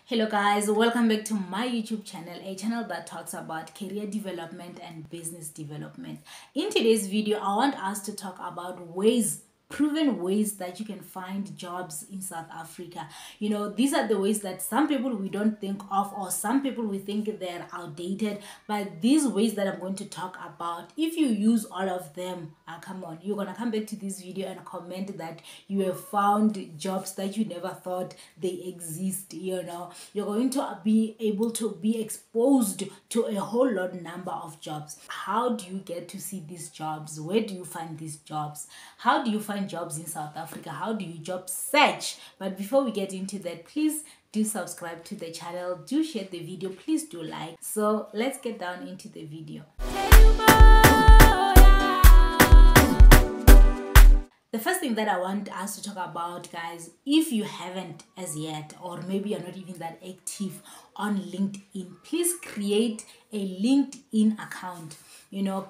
Hello guys, welcome back to my YouTube channel, a channel that talks about career development and business development. In today's video, I want us to talk about proven ways that you can find jobs in South Africa. These are the ways that some people we don't think of, or some people we think they're outdated, but these ways that I'm going to talk about, if you use all of them, come on, you're gonna come back to this video and comment that you have found jobs that you never thought they exist. You're going to be able to be exposed to a whole lot number of jobs. How do you get to see these jobs? Where do you find these jobs? How do you find jobs in South Africa? How do you job search? But before we get into that, please do subscribe to the channel, do share the video, please do like. So let's get down into the video. The first thing that I want us to talk about, guys, if you haven't as yet, or maybe you're not even that active on LinkedIn, please create a LinkedIn account.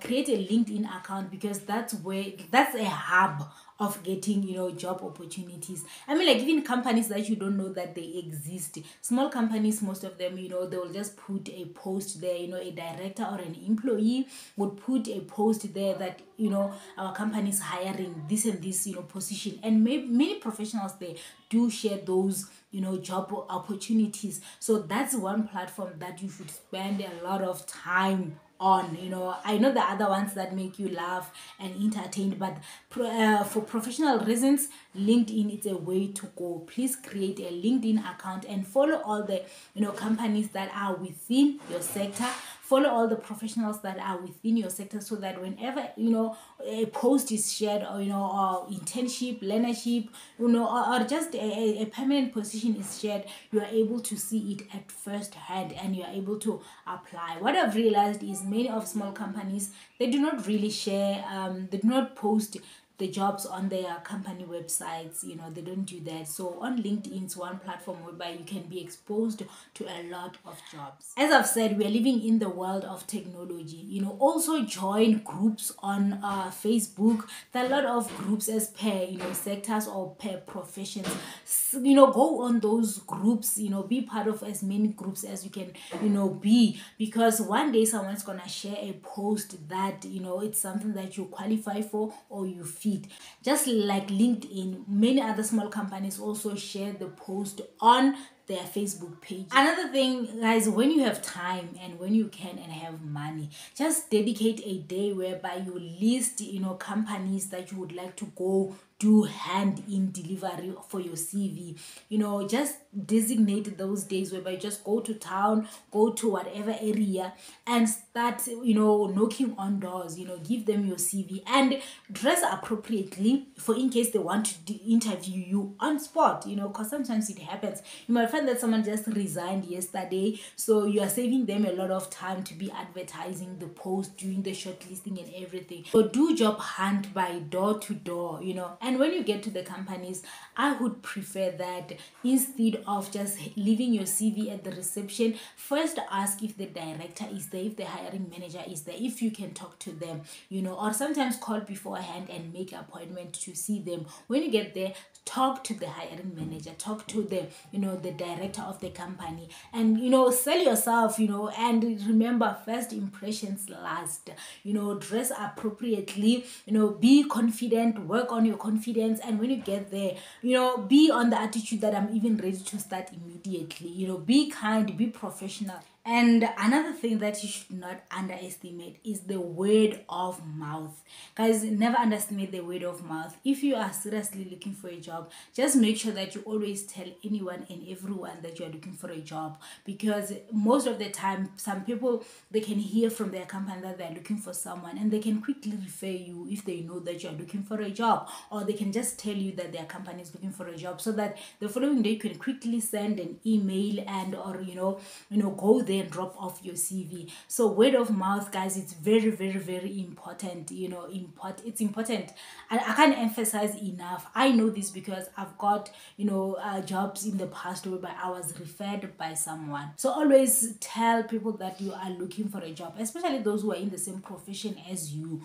Create a LinkedIn account, because that's a hub of getting job opportunities. I mean, like, even companies that you don't know that they exist, small companies, most of them, they will just put a post there. A director or an employee would put a post there that our company is hiring this and this position, and many professionals there do share those job opportunities. So that's one platform that you should spend a lot of time on. I know the other ones that make you laugh and entertained, but for professional reasons, LinkedIn is a way to go. Please create a LinkedIn account and follow all the companies that are within your sector. Follow all the professionals that are within your sector, so that whenever a post is shared, or or internship, learnership, or just a permanent position is shared, you are able to see it at first hand and you are able to apply. What I've realized is many of small companies, they do not really share, they do not post the jobs on their company websites. They don't do that. So on LinkedIn, it's one platform whereby you can be exposed to a lot of jobs. As I've said, we are living in the world of technology. Also join groups on Facebook. There are a lot of groups as per sectors or per professions. Go on those groups. Be part of as many groups as you can be, because one day someone's gonna share a post that it's something that you qualify for or you fit. Just like LinkedIn, many other small companies also share the post on their Facebook page. Another thing, guys, when you have time and when you can and have money, just dedicate a day whereby you list companies that you would like to go do hand-in delivery for your CV. Just designate those days whereby you just go to town, go to whatever area, and start knocking on doors. Give them your CV and dress appropriately, for in case they want to interview you on spot. Because sometimes it happens. You might find that someone just resigned yesterday, so you are saving them a lot of time to be advertising the post, doing the shortlisting and everything. So do job hunt by door to door. And when you get to the companies, I would prefer that instead of just leaving your CV at the reception, first ask if the director is there, if the hiring manager is there, if you can talk to them, or sometimes call beforehand and make an appointment to see them. When you get there, talk to the hiring manager, talk to the the director of the company, and sell yourself. And remember, first impressions last. Dress appropriately, be confident, work on your confidence, and when you get there, be on the attitude that I'm even ready to start immediately. Be kind, be professional. And another thing that you should not underestimate is the word of mouth. Guys, never underestimate the word of mouth. If you are seriously looking for a job, just make sure that you always tell anyone and everyone that you are looking for a job, because most of the time, some people, they can hear from their company that they're looking for someone, and they can quickly refer you if they know that you are looking for a job, or they can just tell you that their company is looking for a job, so that the following day you can quickly send an email and or go there and drop off your CV. So word of mouth, guys, it's very, very, very important. It's important. And I can't emphasize enough. I know this because I've got jobs in the past whereby I was referred by someone. So always tell people that you are looking for a job, especially those who are in the same profession as you.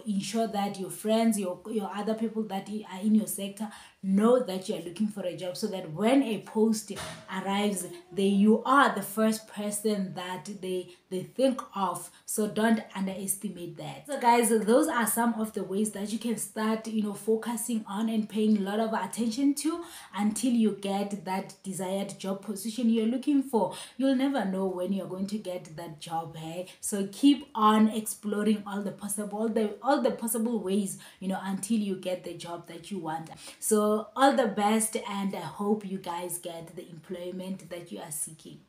Ensure that your friends, your other people that are in your sector know that you're looking for a job, so that when a post arrives, you are the first person that they think of. So don't underestimate that. So guys, those are some of the ways that you can start, focusing on and paying a lot of attention to until you get that desired job position you're looking for. You'll never know when you're going to get that job, hey? So keep on exploring all the possible ways, until you get the job that you want. So all the best, and I hope you guys get the employment that you are seeking.